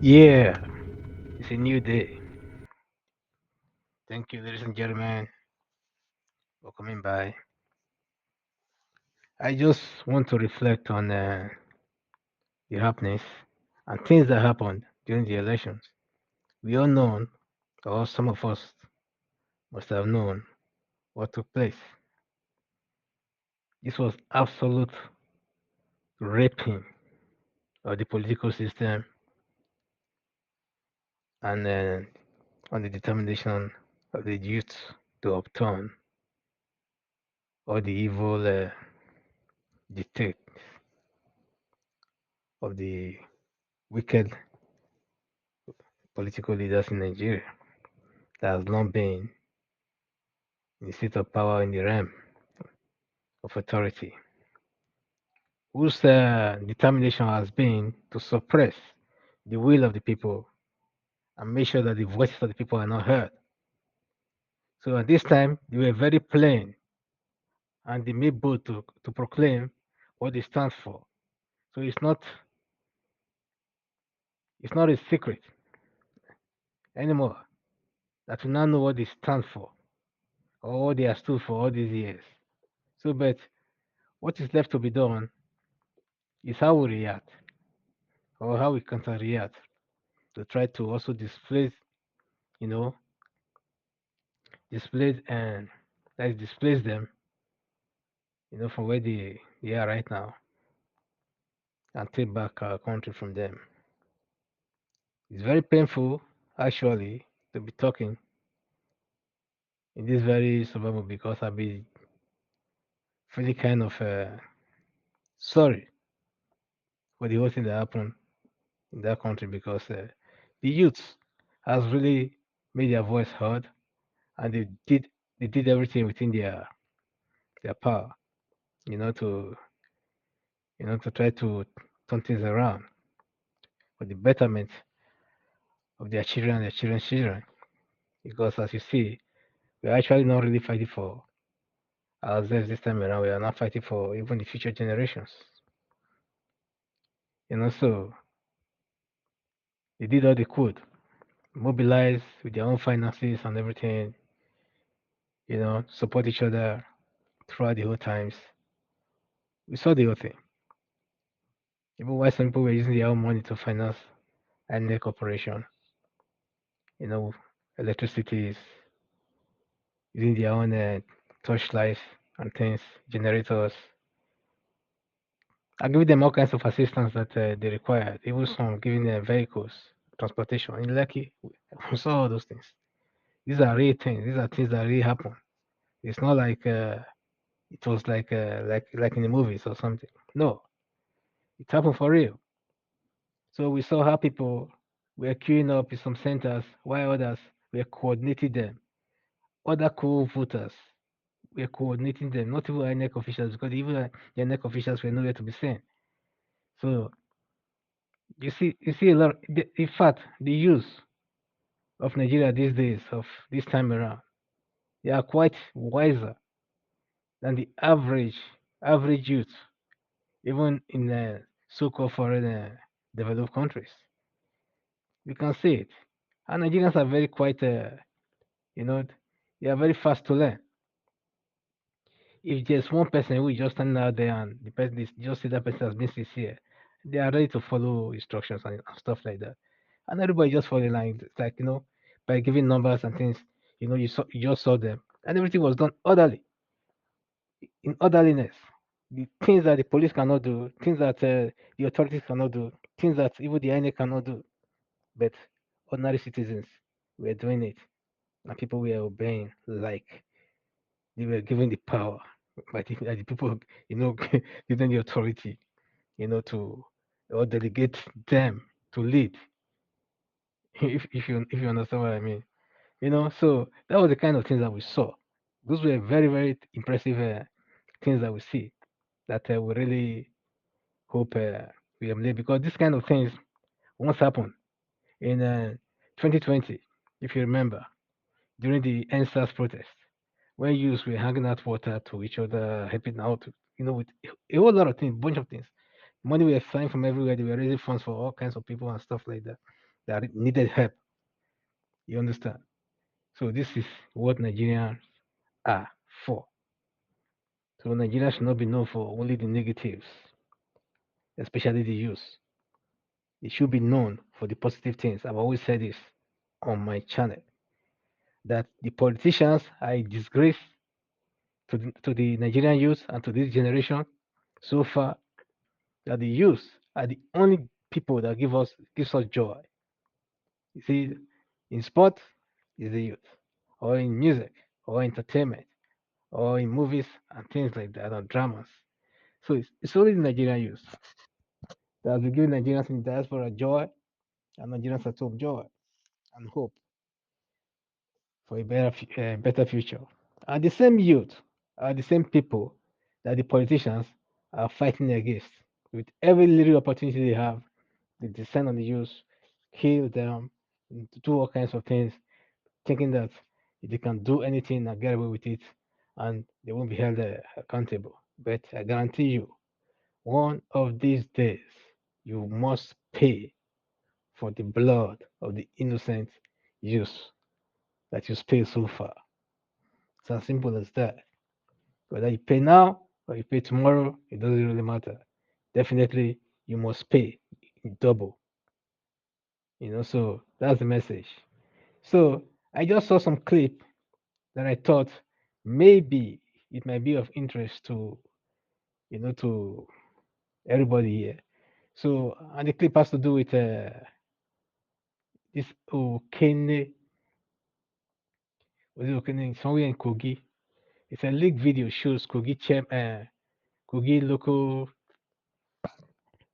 Yeah, it's a new day. Thank you, ladies and gentlemen, for coming by. I just want to reflect on the happenings and things that happened during the elections. We all know, or some of us must have known, what took place. This was absolute raping of the political system and on the determination of the youth to upturn all the evil dictates of the wicked political leaders in Nigeria that has long been in the seat of power in the realm of authority, whose determination has been to suppress the will of the people and make sure that the voices of the people are not heard. So at this time, they were very plain and they made bold to proclaim what they stand for. So it's not a secret anymore that we now know what they stand for or what they have stood for all these years. So, but what is left to be done is how we react or how we counter react to try to also displace, you know, displace and let's displace them, from where they are right now and take back our country from them. It's very painful, actually, to be talking in this very suburban because I've been feeling kind of sorry for the whole thing that happened in that country because the youths has really made their voice heard and they did everything within their power, to to try to turn things around for the betterment of their children and their children's children. Because as you see, we're actually not really fighting for ourselves this time around. We are not fighting for even the future generations. So they did all they could, mobilize with their own finances and everything, support each other throughout the whole times. We saw the whole thing. Even while some people were using their own money to finance Inec operation, you know, electricity, using their own torchlights and things, generators. I give them all kinds of assistance that they required, even some giving them vehicles, transportation. In Lucky, we saw all those things. These are real things. These are things that really happen. It's not like it was like in the movies or something. No, it happened for real. So we saw how people were queuing up in some centers, while others were coordinating them. Other co-voters were coordinating them, not even INEC officials, because even the INEC officials were nowhere to be seen. So you see a lot. In fact, the youth of Nigeria these days, of this time around, they are quite wiser than the average youth, even in so-called foreign developed countries. You can see it. And Nigerians are very quite, you know, they are very fast to learn. If there's one person who is just standing out there and the person is just see that person has been sincere, they are ready to follow instructions and stuff like that. And everybody just follow the line. It's like, by giving numbers and things, you just saw them. And everything was done orderly, in orderliness. The things that the police cannot do, things that the authorities cannot do, things that even the INEC cannot do. But ordinary citizens were doing it. And people were obeying like they were given the power by the people, given the authority, to or delegate them to lead. If you understand what I mean, So that was the kind of things that we saw. Those were very very impressive things that we see that we really hope we emulate because this kind of things once happened in 2020, if you remember, during the NSAS protest, when youths were hanging out water to each other, helping out, with a whole lot of things, bunch of things. Money were flying from everywhere. They were raising funds for all kinds of people and stuff like that. that needed help. You understand? So this is what Nigerians are for. So Nigeria should not be known for only the negatives, especially the youth. It should be known for the positive things. I've always said this on my channel that the politicians are a disgrace to the Nigerian youth and to this generation so far, that the youth are the only people that gives us joy. You see, in sport is the youth, or in music, or entertainment, or in movies and things like that, or dramas. So it's only the Nigerian youth that has been giving Nigerians in the diaspora joy and Nigerians at home joy and hope for a better future. And the same youth are the same people that the politicians are fighting against. With every little opportunity they have, they descend on the youth, kill them, do all kinds of things, thinking that they can do anything and get away with it, and they won't be held accountable. But I guarantee you, one of these days, you must pay for the blood of the innocent youth that you spilled so far. It's as simple as that. Whether you pay now or you pay tomorrow, it doesn't really matter. Definitely, you must pay in double. So that's the message. So I just saw some clip that I thought maybe it might be of interest to everybody here. So, and the clip has to do with this Okene, was it Okene, somewhere in Kogi. It's a leaked video shows Kogi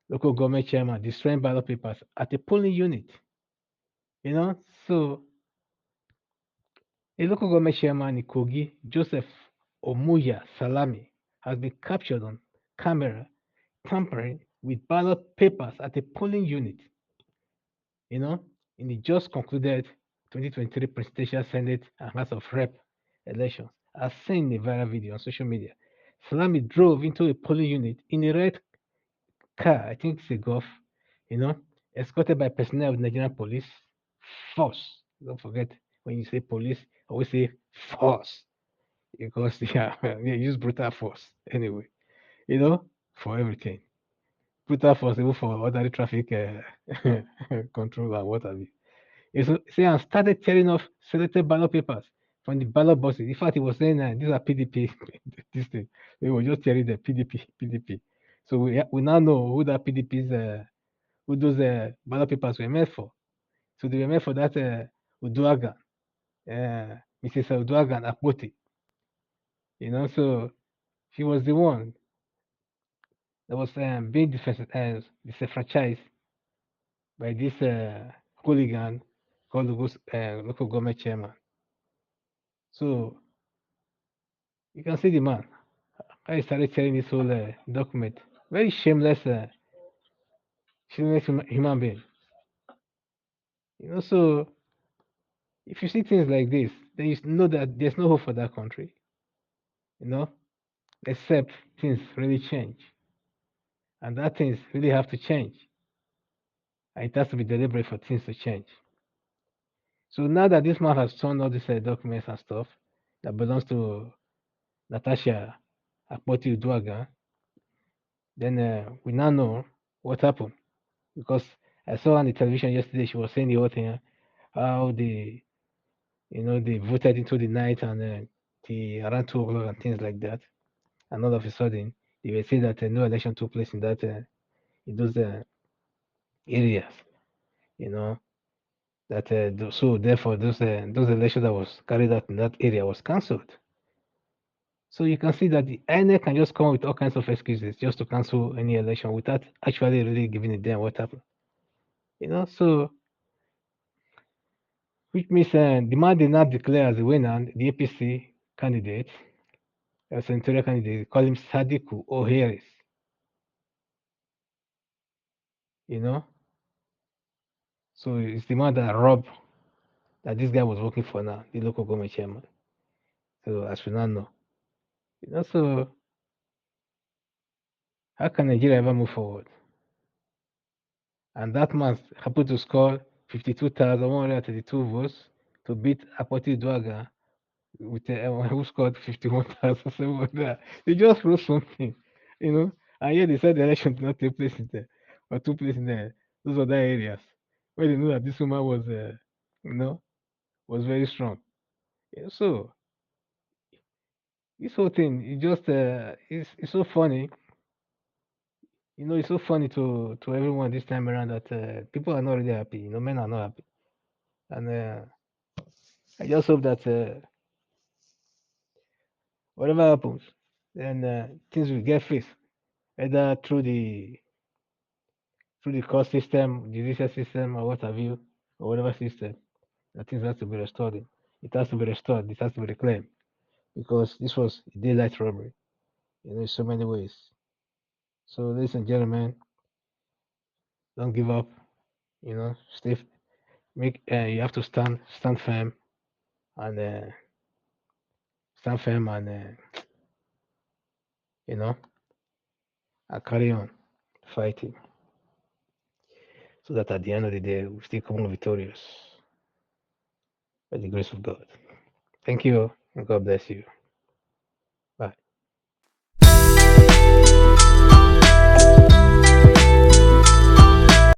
local government chairman destroying ballot papers at a polling unit. You know, so a local government chairman in Kogi, Joseph Omuya Salami, has been captured on camera tampering with ballot papers at a polling unit. You know, in the just concluded 2023 presidential Senate and House of Rep elections, as seen in a viral video on social media. Salami drove into a polling unit in a red car, I think it's a Golf, you know, escorted by personnel of Nigerian police force. Don't forget when you say police, always say force because yeah, they use brutal force anyway, for everything. Brutal force even for ordinary traffic control and what have you. Say and started tearing off selected ballot papers from the ballot boxes. In fact, he was saying these are PDP. This thing. We were just tearing the PDP. So we now know who that PDP's who those ballot papers were meant for. So they were meant for that Uduagan, Mrs. Uduagan Akpoti. So she was the one that was being disenfranchised by this hooligan called local government chairman. So you can see the man. I started sharing this whole document. Very shameless human being. So if you see things like this, then you know that there's no hope for that country. You know, except things really change, and that things really have to change. And it has to be deliberate for things to change. So now that this man has turned all these documents and stuff that belongs to Natasha Akpoti Uduaga, then we now know what happened because I saw on the television yesterday she was saying the whole thing, how they voted into the night and the around 2 o'clock and things like that, and all of a sudden they were saying that no election took place in those areas, you know that so therefore those elections that was carried out in that area was cancelled. So you can see that the INEC can just come up with all kinds of excuses just to cancel any election without actually really giving a damn what happened. So which means the man did not declare as a winner the APC candidate, a senatorial candidate, call him Sadiku O'Harris. You know, so it's the man that robbed that this guy was working for now, the local government chairman. So as we now know, so how can Nigeria ever move forward? And that man happened to score 52,132 votes to beat Apoti Dwaga with who scored 51,700. They just wrote something, you know. And yet they said the election did not take place in there or took place in there. Those other areas where they know that this woman was, you know, was very strong. Yeah, so this whole thing, it's so funny. You know, it's so funny to everyone this time around that people are not really happy. You know, men are not happy, and I just hope that whatever happens, then things will get fixed, either through the court system, judicial system, or what have you, or whatever system. That things has to be restored. It has to be restored. It has to be reclaimed because this was a daylight robbery. You know, in so many ways. So, ladies and gentlemen, don't give up. You know, stay. Make. You have to stand firm, and you know, and carry on fighting, so that at the end of the day, we still come out victorious by the grace of God. Thank you, and God bless you.